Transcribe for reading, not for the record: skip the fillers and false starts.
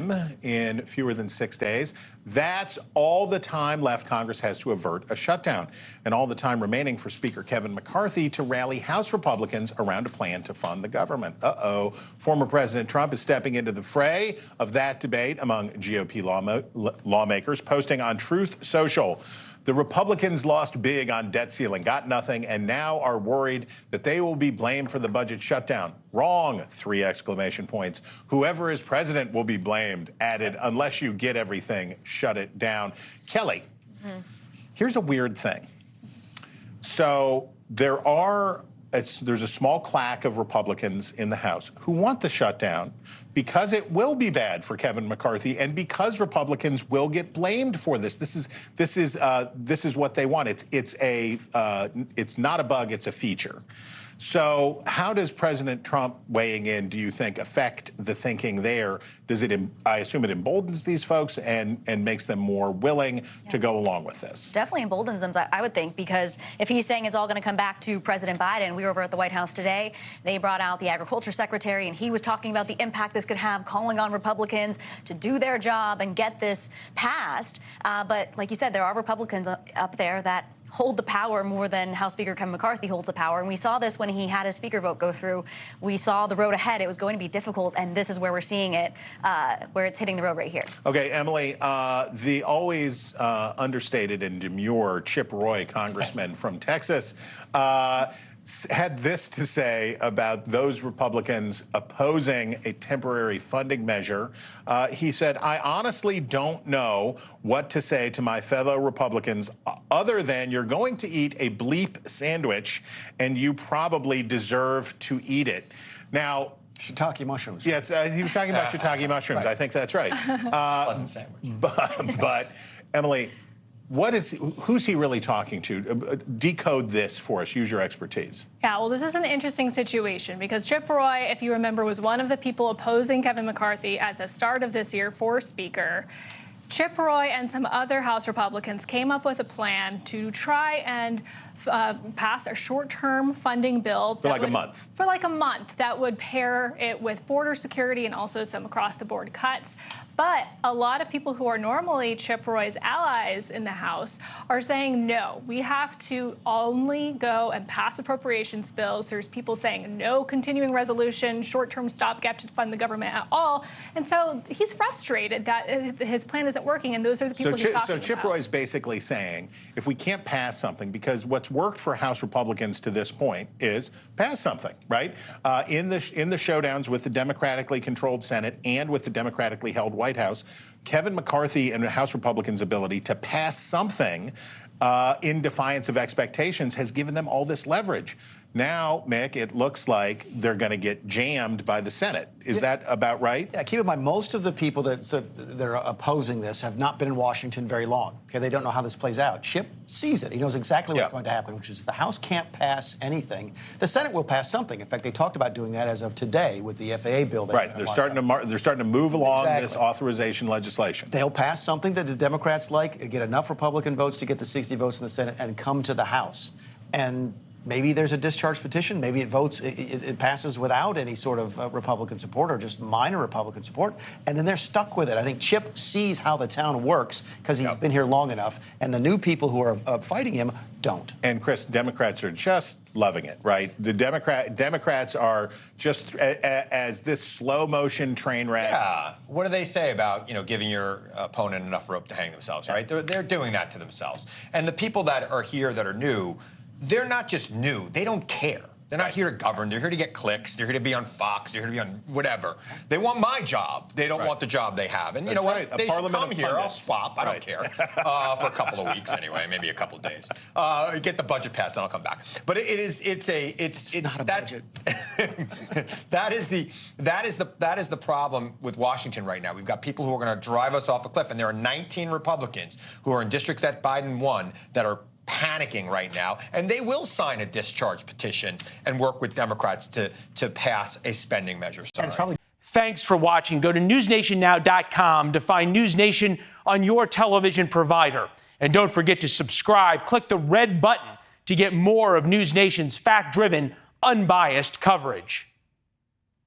time in fewer than 6 days. That's all the time left Congress has to avert a shutdown, and all the time remaining for Speaker Kevin McCarthy to rally House Republicans around a plan to fund the government. Former President Trump is stepping into the fray of that debate among GOP lawmakers, posting on Truth Social. The Republicans lost big on debt ceiling, got nothing, and now are worried that they will be blamed for the budget shutdown. Wrong, 3 exclamation points. Whoever is president will be blamed, added, unless you get everything, shut it down. Kelly, here's a weird thing. So there's a small claque of Republicans in the House who want the shutdown because it will be bad for Kevin McCarthy and because Republicans will get blamed for this. This is what they want. It's not a bug, it's a feature. So how does President Trump weighing in, do you think, affect the thinking there? Does it, I assume it emboldens these folks and makes them more willing to go along with this? Definitely emboldens them, I would think, because if he's saying it's all going to come back to President Biden, we were over at the White House today, they brought out the agriculture secretary, and he was talking about the impact this could have, calling on Republicans to do their job and get this passed. But like you said, there are Republicans up there that hold the power more than House Speaker Kevin McCarthy holds the power. And we saw this when he had his speaker vote go through. We saw the road ahead. It was going to be difficult, and this is where we're seeing it, where it's hitting the road right here. Okay, Emily, the always understated and demure Chip Roy, congressman from Texas, had this to say about those Republicans opposing a temporary funding measure. He said, I honestly don't know what to say to my fellow Republicans other than you're going to eat a bleep sandwich and you probably deserve to eat it. Now, shiitake mushrooms. Yes, he was talking about shiitake mushrooms. Right. I think that's right. Pleasant sandwich. But Emily, who's he really talking to? Decode this for us. Use your expertise. Yeah, well, this is an interesting situation because Chip Roy, if you remember, was one of the people opposing Kevin McCarthy at the start of this year for Speaker. Chip Roy and some other House Republicans came up with a plan to try and pass a short-term funding bill. For like a month. For like a month. That would pair it with border security and also some across-the-board cuts. But a lot of people who are normally Chip Roy's allies in the House are saying, no, we have to only go and pass appropriations bills. There's people saying no continuing resolution, short-term stopgap to fund the government at all. And so he's frustrated that his plan isn't working, and those are the people he's talking about. So Chip Roy's basically saying, if we can't pass something, because what's worked for House Republicans to this point is pass something, right? In the showdowns with the democratically controlled Senate and with the democratically held White House, Kevin McCarthy and House Republicans' ability to pass something in defiance of expectations has given them all this leverage. Now, Mick, it looks like they're going to get jammed by the Senate. Is that about right? Yeah, keep in mind, most of the people that are opposing this have not been in Washington very long. Okay, they don't know how this plays out. Chip sees it. He knows exactly what's going to happen, which is if the House can't pass anything, the Senate will pass something. In fact, they talked about doing that as of today with the FAA bill. Right. They're starting to move along this authorization legislation. They'll pass something that the Democrats like, get enough Republican votes to get the 60 votes in the Senate, and come to the House. And maybe there's a discharge petition. Maybe it passes without any sort of Republican support or just minor Republican support. And then they're stuck with it. I think Chip sees how the town works because he's been here long enough. And the new people who are fighting him don't. And Chris, Democrats are just loving it, right? The Democrats are just as this slow motion train wreck. Yeah. What do they say about, giving your opponent enough rope to hang themselves, right? They're doing that to themselves. And the people that are here that are new, they're not just new. They don't care. They're not here to govern. They're here to get clicks. They're here to be on Fox. They're here to be on whatever. They want my job. They don't want the job they have. And you know what? They should come here. I'll swap. I don't care. For a couple of weeks anyway, maybe a couple of days. Get the budget passed, and I'll come back. But it's not a budget. that is the problem with Washington right now. We've got people who are going to drive us off a cliff, and there are 19 Republicans who are in districts that Biden won that are panicking right now, and they will sign a discharge petition and work with Democrats to pass a spending measure. Thanks for watching. Go to newsnationnow.com to find NewsNation on your television provider. And don't forget to subscribe. Click the red button to get more of NewsNation's fact-driven, unbiased coverage.